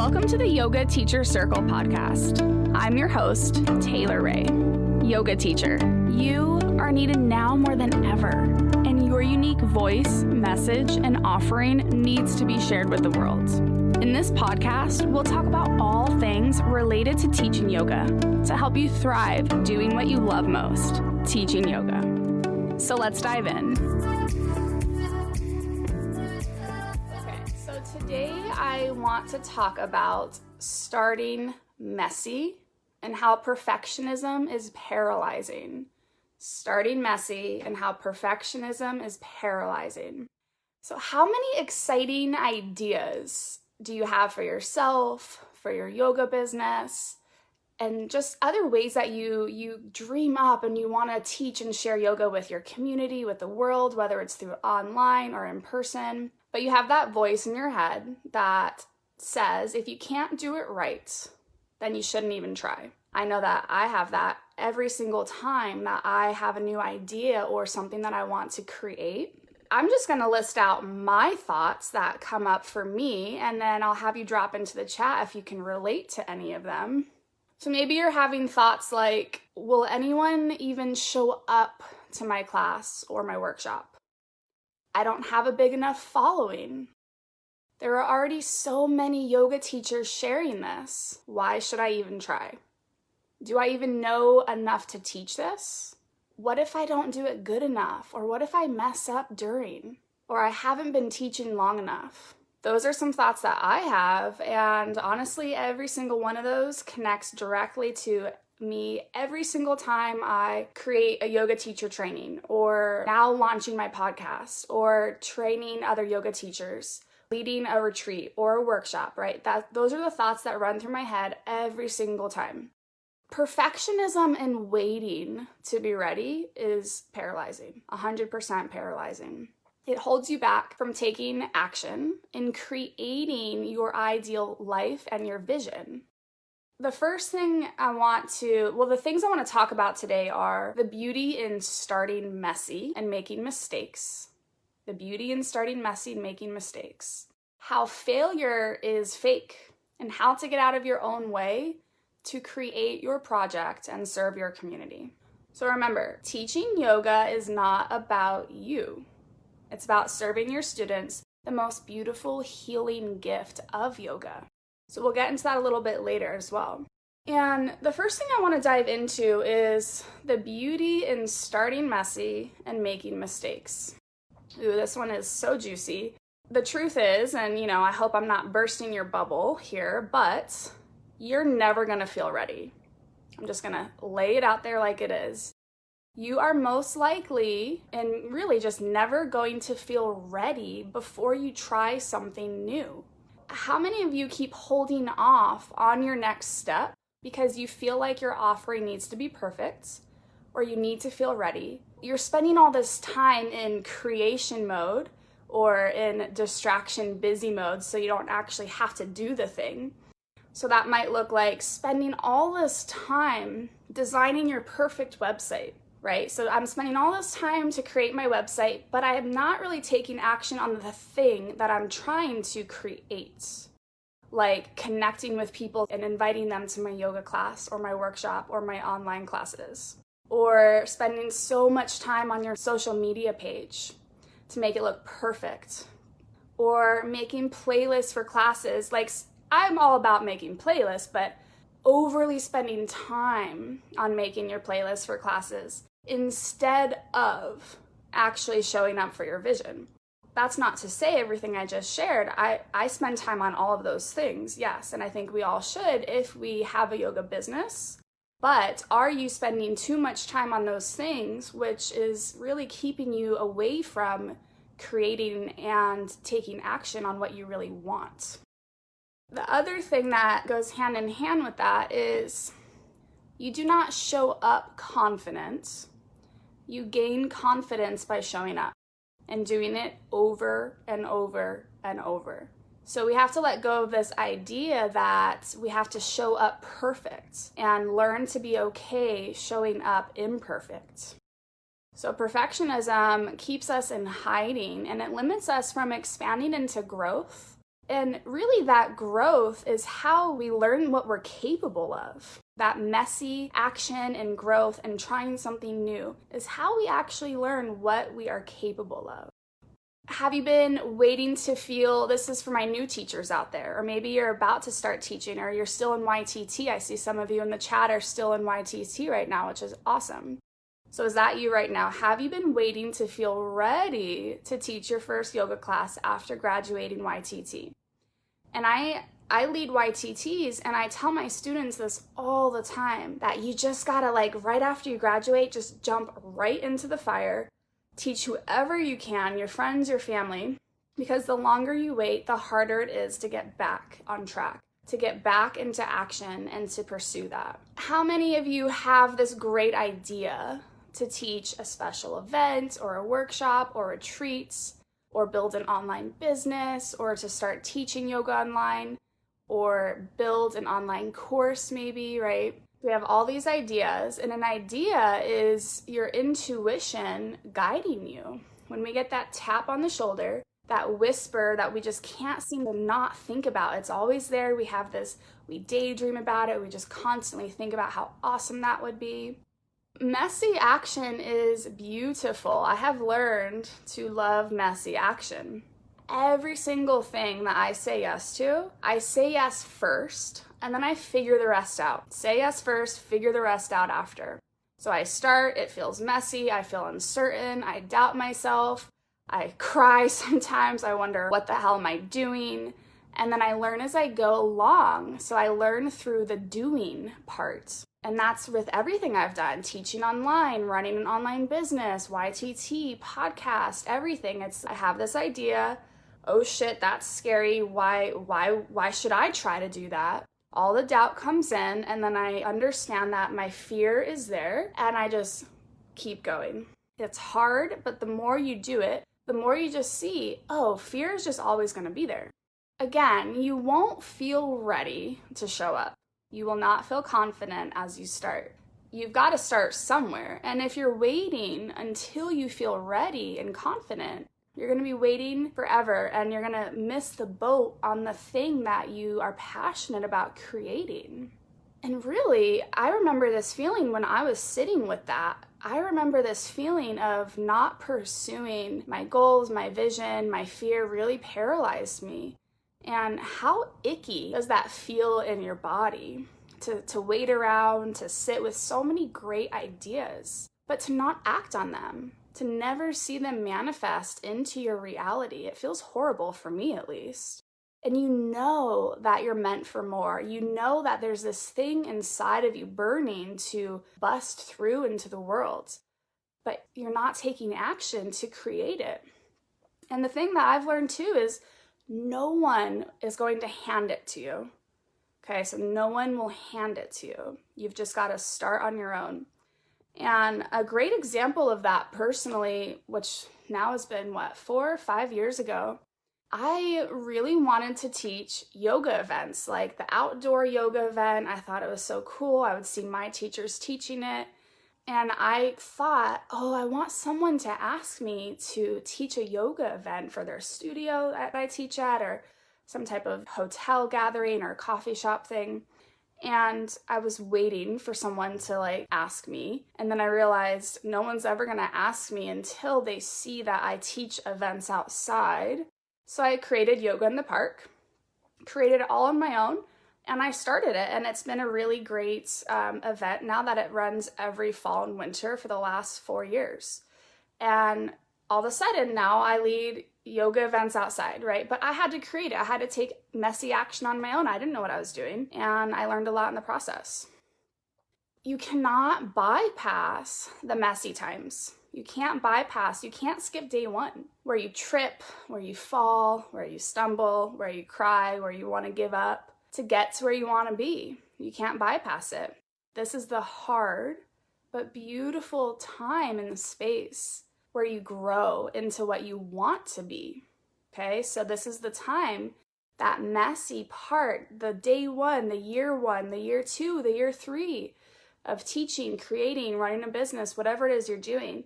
Welcome to the Yoga Teacher Circle podcast. I'm your host, Taylor WRAY, yoga teacher. You are needed now more than ever, and your unique voice, message, and offering needs to be shared with the world. In this podcast, we'll talk about all things related to teaching yoga to help you thrive doing what you love most, teaching yoga. So let's dive in. So today I want to talk about starting messy and how perfectionism is paralyzing. Starting messy and how perfectionism is paralyzing. So how many exciting ideas do you have for yourself, for your yoga business, and just other ways that you dream up and you want to teach and share yoga with your community, with the world, whether it's through online or in person. But you have that voice in your head that says, if you can't do it right, then you shouldn't even try. I know that I have that every single time that I have a new idea or something that I want to create. I'm just going to list out my thoughts that come up for me, and then I'll have you drop into the chat if you can relate to any of them. So maybe you're having thoughts like, will anyone even show up to my class or my workshop? I don't have a big enough following. There are already so many yoga teachers sharing this. Why should I even try? Do I even know enough to teach this? What if I don't do it good enough? Or what if I mess up during? Or I haven't been teaching long enough? Those are some thoughts that I have, and honestly, every single one of those connects directly to me every single time I create a yoga teacher training, or now launching my podcast, or training other yoga teachers, leading a retreat or a workshop, right? Those are the thoughts that run through my head every single time. Perfectionism and waiting to be ready is paralyzing, 100% paralyzing. It holds you back from taking action in creating your ideal life and your vision. The first thing the things I want to talk about today are the beauty in starting messy and making mistakes. The beauty in starting messy and making mistakes. How failure is fake and how to get out of your own way to create your project and serve your community. So remember, teaching yoga is not about you. It's about serving your students the most beautiful healing gift of yoga. So we'll get into that a little bit later as well. And the first thing I want to dive into is the beauty in starting messy and making mistakes. Ooh, this one is so juicy. The truth is, and I hope I'm not bursting your bubble here, but you're never going to feel ready. I'm just going to lay it out there like it is. You are most likely and really just never going to feel ready before you try something new. How many of you keep holding off on your next step because you feel like your offering needs to be perfect or you need to feel ready? You're spending all this time in creation mode or in distraction busy mode so you don't actually have to do the thing. So that might look like spending all this time designing your perfect website, right? So I'm spending all this time to create my website, but I am not really taking action on the thing that I'm trying to create, like connecting with people and inviting them to my yoga class or my workshop or my online classes, or spending so much time on your social media page to make it look perfect, or making playlists for classes. Like, I'm all about making playlists, but overly spending time on making your playlists for classes instead of actually showing up for your vision. That's not to say everything I just shared. I spend time on all of those things, yes, and I think we all should if we have a yoga business. But are you spending too much time on those things, which is really keeping you away from creating and taking action on what you really want? The other thing that goes hand in hand with that is you do not show up confident. You gain confidence by showing up and doing it over and over and over. So we have to let go of this idea that we have to show up perfect and learn to be okay showing up imperfect. So perfectionism keeps us in hiding and it limits us from expanding into growth And really that growth is how we learn what we're capable of. That messy action and growth and trying something new is how we actually learn what we are capable of. Have you been waiting to feel, this is for my new teachers out there, or maybe you're about to start teaching, or you're still in YTT. I see some of you in the chat are still in YTT right now, which is awesome. So is that you right now? Have you been waiting to feel ready to teach your first yoga class after graduating YTT? And I lead YTTs, and I tell my students this all the time, that you just gotta, like, right after you graduate, just jump right into the fire, teach whoever you can, your friends, your family, because the longer you wait, the harder it is to get back on track, to get back into action and to pursue that. How many of you have this great idea to teach a special event or a workshop or retreats, or build an online business, or to start teaching yoga online, or build an online course maybe, right? We have all these ideas, and an idea is your intuition guiding you. When we get that tap on the shoulder, that whisper that we just can't seem to not think about, it's always there. We have this, we daydream about it, we just constantly think about how awesome that would be. Messy action is beautiful. I have learned to love messy action. Every single thing that I say yes to, I say yes first, and then I figure the rest out. Say yes first, figure the rest out after. So I start, it feels messy, I feel uncertain, I doubt myself, I cry sometimes, I wonder what the hell am I doing? And then I learn as I go along. So I learn through the doing part. And that's with everything I've done, teaching online, running an online business, YTT, podcast, everything. I have this idea, oh shit, that's scary, why should I try to do that? All the doubt comes in, and then I understand that my fear is there, and I just keep going. It's hard, but the more you do it, the more you just see, oh, fear is just always gonna be there. Again, you won't feel ready to show up. You will not feel confident as you start. You've got to start somewhere. And if you're waiting until you feel ready and confident, you're going to be waiting forever, and you're going to miss the boat on the thing that you are passionate about creating. And really, I remember this feeling when I was sitting with that. I remember this feeling of not pursuing my goals, my vision, my fear really paralyzed me. And how icky does that feel in your body to wait around, to sit with so many great ideas, but to not act on them, to never see them manifest into your reality? It feels horrible, for me at least. And you know that you're meant for more. You know that there's this thing inside of you burning to bust through into the world, but you're not taking action to create it. And the thing that I've learned too is no one is going to hand it to you. Okay, so no one will hand it to you. You've just got to start on your own. And a great example of that personally, which now has been 4 or 5 years ago, I really wanted to teach yoga events, like the outdoor yoga event. I thought it was so cool. I would see my teachers teaching it. And I thought, oh, I want someone to ask me to teach a yoga event for their studio that I teach at, or some type of hotel gathering or coffee shop thing. And I was waiting for someone to ask me. And then I realized no one's ever going to ask me until they see that I teach events outside. So I created Yoga in the Park, created it all on my own. And I started it, and it's been a really great event now that it runs every fall and winter for the last 4 years. And all of a sudden now I lead yoga events outside, right? But I had to create it. I had to take messy action on my own. I didn't know what I was doing, and I learned a lot in the process. You cannot bypass the messy times. You can't skip day one, where you trip, where you fall, where you stumble, where you cry, where you want to give up. To get to where you want to be, you can't bypass it. This is the hard but beautiful time in the space where you grow into what you want to be. Okay, so this is the time, that messy part, the day one, the year 2, the year 3 of teaching, creating, running a business, whatever it is you're doing.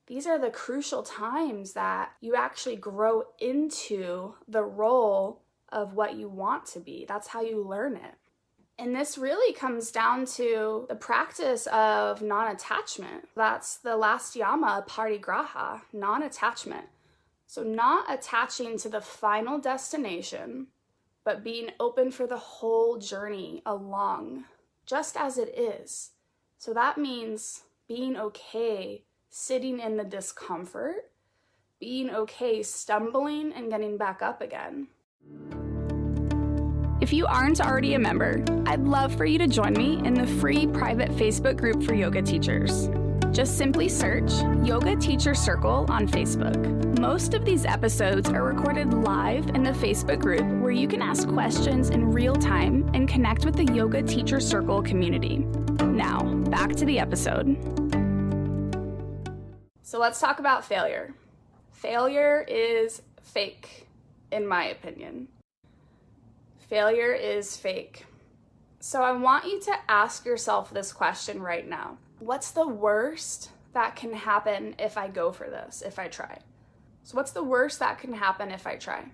These are the crucial times that you actually grow into the role of what you want to be. That's how you learn it. And this really comes down to the practice of non-attachment. That's the last yama, parigraha, non-attachment. So not attaching to the final destination, but being open for the whole journey along, just as it is. So that means being okay sitting in the discomfort, being okay stumbling and getting back up again. If you aren't already a member, I'd love for you to join me in the free private Facebook group for yoga teachers. Just simply search Yoga Teacher Circle on Facebook. Most of these episodes are recorded live in the Facebook group where you can ask questions in real time and connect with the Yoga Teacher Circle community. Now, back to the episode. So let's talk about failure. Failure is fake, in my opinion. Failure is fake. So I want you to ask yourself this question right now. What's the worst that can happen if I go for this, if I try? So what's the worst that can happen if I try?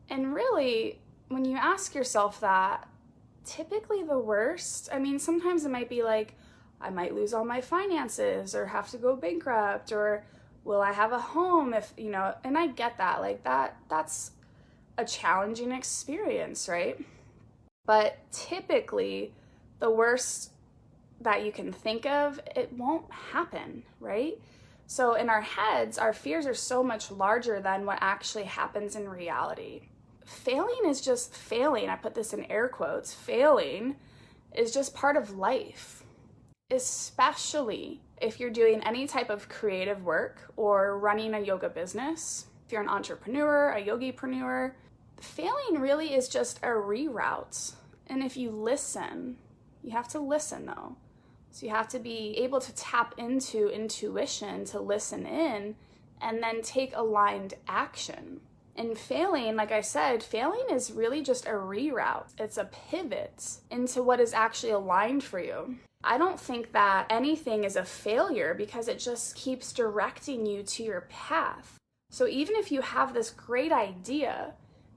And really, when you ask yourself that, typically the worst, sometimes it might be like, I might lose all my finances or have to go bankrupt, or will I have a home and I get that, that's a challenging experience, right? But typically, the worst that you can think of, it won't happen, right? So in our heads, our fears are so much larger than what actually happens in reality. Failing is just failing. I put this in air quotes. Failing is just part of life, especially if you're doing any type of creative work or running a yoga business. If you're an entrepreneur, a yogipreneur, failing really is just a reroute. And if you listen, you have to listen though. So you have to be able to tap into intuition to listen in and then take aligned action. And failing, like I said, failing is really just a reroute. It's a pivot into what is actually aligned for you. I don't think that anything is a failure because it just keeps directing you to your path. So even if you have this great idea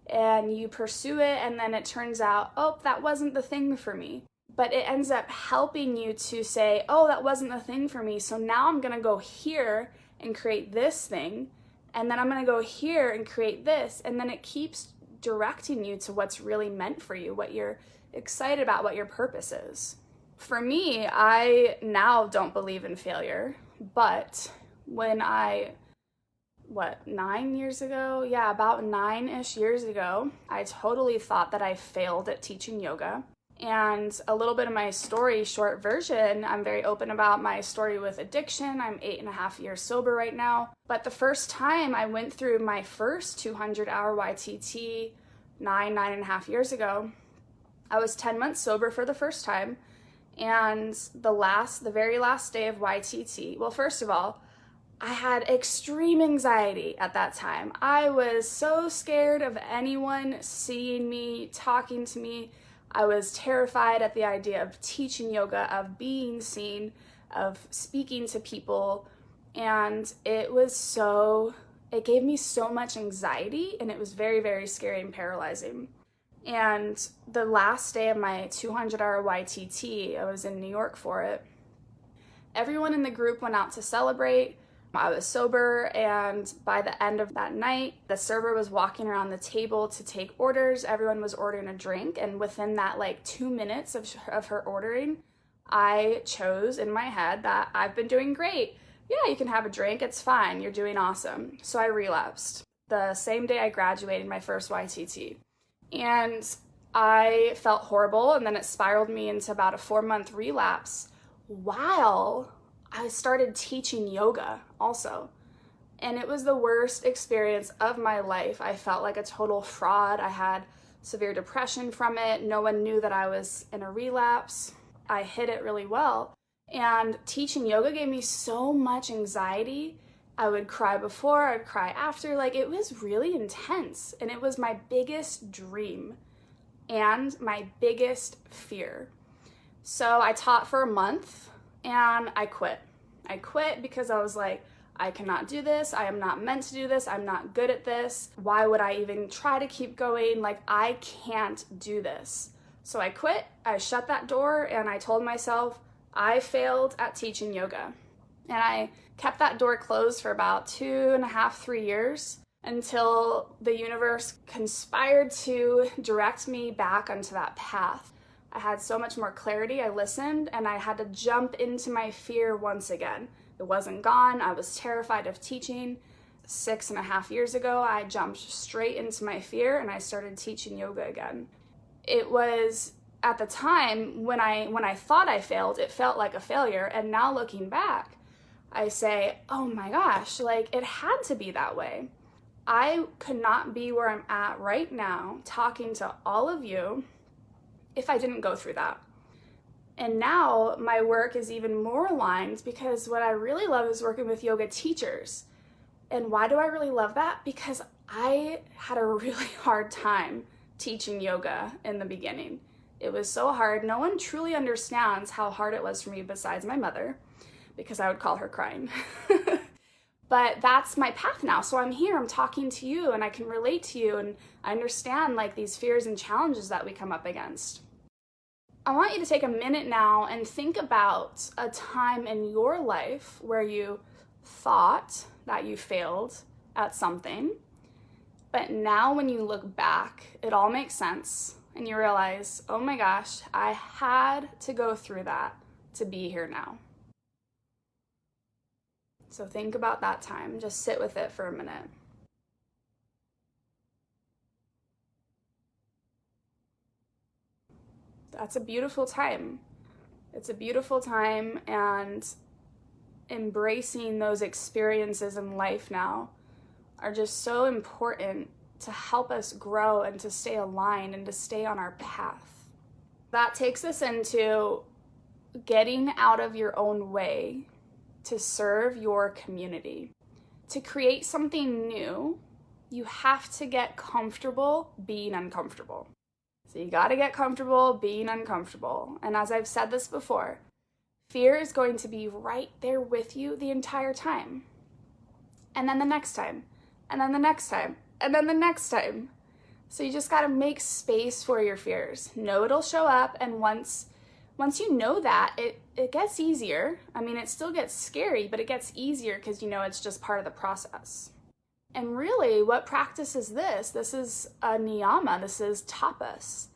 and you pursue it and then it turns out, oh, that wasn't the thing for me, but it ends up helping you to say, oh, that wasn't the thing for me, so now I'm gonna go here and create this thing, and then I'm gonna go here and create this, and then it keeps directing you to what's really meant for you, what you're excited about, what your purpose is. For me, I now don't believe in failure, but when about 9-ish years ago, I totally thought that I failed at teaching yoga. And a little bit of my story, short version, I'm very open about my story with addiction. I'm 8.5 years sober right now. But the first time I went through my first 200-hour YTT 9.5 years ago, I was 10 months sober for the first time. And the very last day of YTT, well, first of all, I had extreme anxiety at that time. I was so scared of anyone seeing me, talking to me. I was terrified at the idea of teaching yoga, of being seen, of speaking to people. And it gave me so much anxiety, and it was very, very scary and paralyzing. And the last day of my 200-hour YTT, I was in New York for it. Everyone in the group went out to celebrate. I was sober, and by the end of that night, the server was walking around the table to take orders. Everyone was ordering a drink, and within that 2 minutes of her ordering, I chose in my head that I've been doing great. Yeah, you can have a drink, it's fine, you're doing awesome. So I relapsed the same day I graduated my first YTT. And I felt horrible, and then it spiraled me into about a 4-month relapse while I started teaching yoga also. And it was the worst experience of my life. I felt like a total fraud. I had severe depression from it. No one knew that I was in a relapse. I hid it really well. And teaching yoga gave me so much anxiety. I would cry before, I'd cry after. It was really intense. And it was my biggest dream and my biggest fear. So I taught for a month and I quit. I quit because I was like, I cannot do this. I am not meant to do this. I'm not good at this. Why would I even try to keep going? Like, I can't do this. So I quit. I shut that door and I told myself I failed at teaching yoga. And I kept that door closed for about 2.5, 3 years until the universe conspired to direct me back onto that path. I had so much more clarity. I listened and I had to jump into my fear once again. It wasn't gone. I was terrified of teaching. 6.5 years ago, I jumped straight into my fear and I started teaching yoga again. It was at the time when I thought I failed, it felt like a failure. And now looking back, I say, oh my gosh, like it had to be that way. I could not be where I'm at right now talking to all of you if I didn't go through that. And now my work is even more aligned because what I really love is working with yoga teachers. And why do I really love that? Because I had a really hard time teaching yoga in the beginning. It was so hard. No one truly understands how hard it was for me besides my mother, because I would call her crying. But that's my path now. So I'm here, I'm talking to you, and I can relate to you, and I understand like these fears and challenges that we come up against. I want you to take a minute now and think about a time in your life where you thought that you failed at something, but now when you look back, it all makes sense and you realize, oh my gosh, I had to go through that to be here now. So think about that time. Just sit with it for a minute. That's a beautiful time. It's a beautiful time, and embracing those experiences in life now are just so important to help us grow and to stay aligned and to stay on our path. That takes us into getting out of your own way to serve your community. To create something new, you have to get comfortable being uncomfortable. So you got to get comfortable being uncomfortable. And as I've said this before, fear is going to be right there with you the entire time. And then the next time, and then the next time, and then the next time. So you just got to make space for your fears. Know it'll show up, and once you know that, it gets easier. I mean, it still gets scary, but it gets easier because you know it's just part of the process. And really, what practice is this? This is a niyama. This is tapas.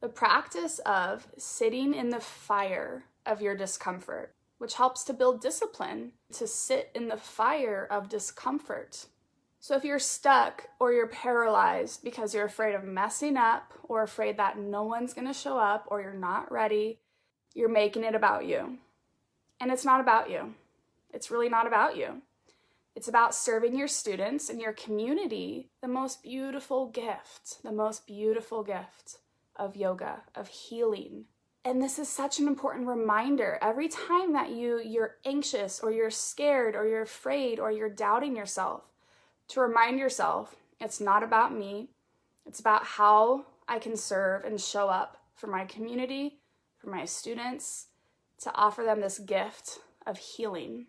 The practice of sitting in the fire of your discomfort, which helps to build discipline to sit in the fire of discomfort. So if you're stuck or you're paralyzed because you're afraid of messing up or afraid that no one's going to show up or you're not ready, you're making it about you. And it's not about you. It's really not about you. It's about serving your students and your community the most beautiful gift of yoga, of healing. And this is such an important reminder. Every time that you're anxious or you're scared or you're afraid or you're doubting yourself, to remind yourself, it's not about me. It's about how I can serve and show up for my community, for my students, to offer them this gift of healing.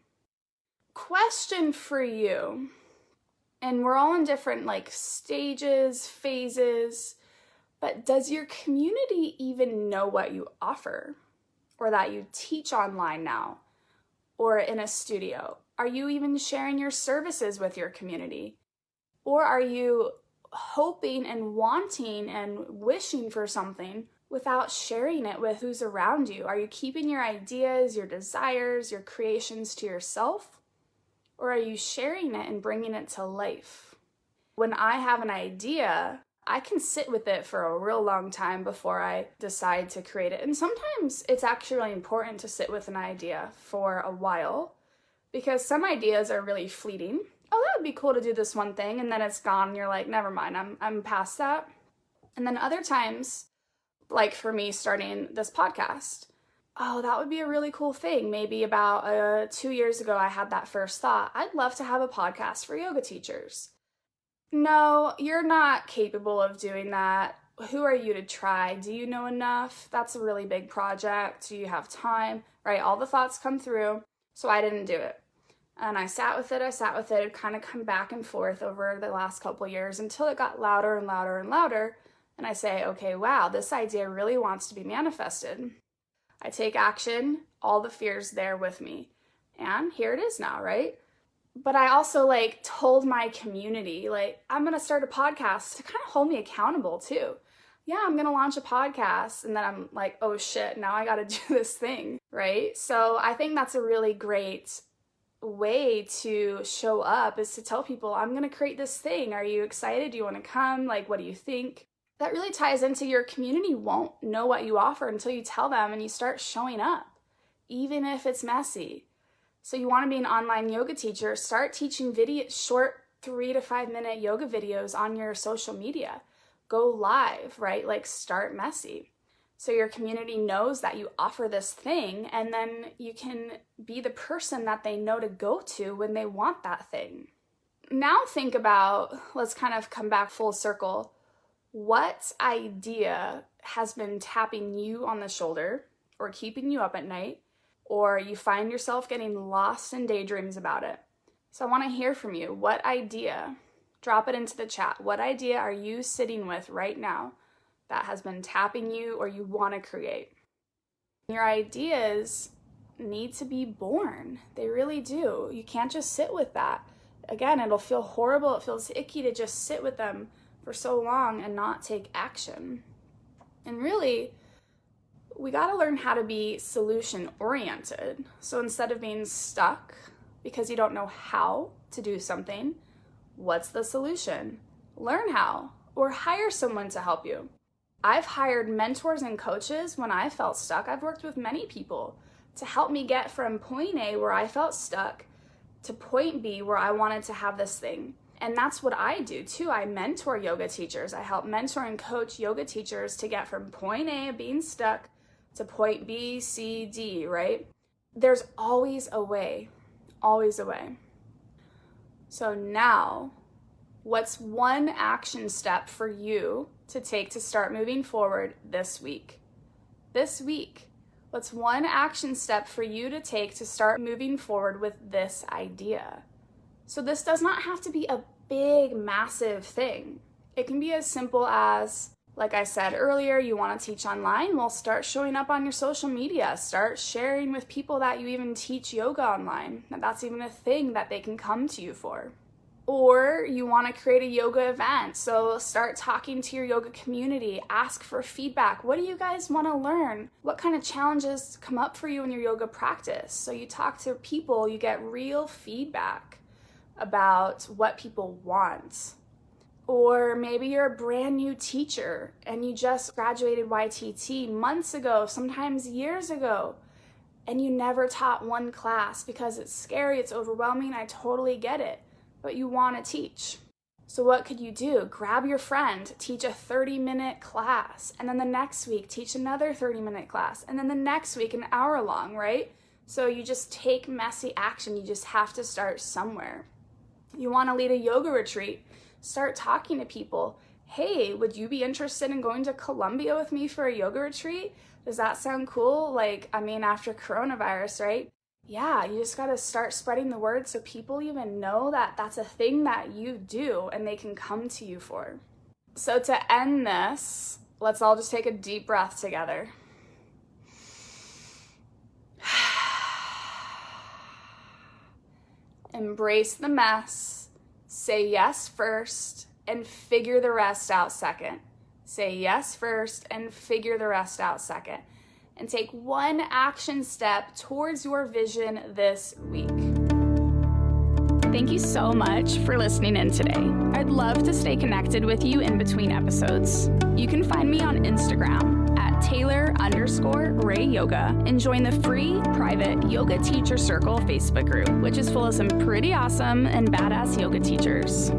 Question for you, and we're all in different stages, phases, but does your community even know what you offer or that you teach online now or in a studio? Are you even sharing your services with your community? Or are you hoping and wanting and wishing for something without sharing it with who's around you? Are you keeping your ideas, your desires, your creations to yourself? Or are you sharing it and bringing it to life? When I have an idea, I can sit with it for a real long time before I decide to create it. And sometimes it's actually really important to sit with an idea for a while because some ideas are really fleeting. Oh, that would be cool to do this one thing, and then it's gone and you're like, never mind, I'm past that. And then other times, like for me starting this podcast, oh, that would be a really cool thing. Maybe about 2 years ago, I had that first thought. I'd love to have a podcast for yoga teachers. No, you're not capable of doing that. Who are you to try? Do you know enough? That's a really big project. Do you have time? Right? All the thoughts come through. So I didn't do it. And I sat with it, it kind of come back and forth over the last couple years until it got louder and louder and louder. And I say, okay, wow, this idea really wants to be manifested. I take action, all the fears there with me. And here it is now, right? But I also told my community, I'm going to start a podcast to kind of hold me accountable too. Yeah, I'm going to launch a podcast. And then I'm like, oh shit, now I got to do this thing, right? So I think that's a really great way to show up, is to tell people, I'm going to create this thing. Are you excited? Do you want to come? What do you think? That really ties into your community won't know what you offer until you tell them and you start showing up, even if it's messy. So you want to be an online yoga teacher, start teaching short 3 to 5 minute yoga videos on your social media. Go live, right? Start messy. So your community knows that you offer this thing, and then you can be the person that they know to go to when they want that thing. Now think about, let's kind of come back full circle. What idea has been tapping you on the shoulder or keeping you up at night, or you find yourself getting lost in daydreams about it? So I want to hear from you. What idea? Drop it into the chat. What idea are you sitting with right now that has been tapping you or you want to create? Your ideas need to be born. They really do. You can't just sit with that. Again, it'll feel horrible. It feels icky to just sit with them for so long and not take action. And really, we got to learn how to be solution oriented. So instead of being stuck because you don't know how to do something, what's the solution? Learn how, or hire someone to help you. I've hired mentors and coaches when I felt stuck. I've worked with many people to help me get from point A, where I felt stuck, to point B, where I wanted to have this thing. And that's what I do too. I mentor yoga teachers. I help mentor and coach yoga teachers to get from point A, being stuck, to point B, C, D, right? There's always a way, always a way. So now, what's one action step for you to take to start moving forward this week? This week, what's one action step for you to take to start moving forward with this idea? So this does not have to be a big, massive thing. It can be as simple as, like I said earlier, you want to teach online? Well, start showing up on your social media. Start sharing with people that you even teach yoga online. That's even a thing that they can come to you for. Or you want to create a yoga event. So start talking to your yoga community. Ask for feedback. What do you guys want to learn? What kind of challenges come up for you in your yoga practice? So you talk to people, you get real feedback about what people want. Or maybe you're a brand new teacher and you just graduated YTT months ago, sometimes years ago, and you never taught one class because it's scary, it's overwhelming. I totally get it, but you want to teach. So what could you do? Grab your friend, teach a 30-minute class, and then the next week teach another 30-minute class, and then the next week an hour long, right? So you just take messy action. You just have to start somewhere. You want to lead a yoga retreat? Start talking to people. Hey, would you be interested in going to Colombia with me for a yoga retreat? Does that sound cool? After coronavirus, right? Yeah, you just got to start spreading the word so people even know that that's a thing that you do and they can come to you for. So to end this, let's all just take a deep breath together. Embrace the mess. Say yes first and figure the rest out second. Say yes first and figure the rest out second. And take one action step towards your vision this week. Thank you so much for listening in today. I'd love to stay connected with you in between episodes. You can find me on Instagram at Taylor_Ray Yoga and join the free private Yoga Teacher Circle Facebook group, which is full of some pretty awesome and badass yoga teachers.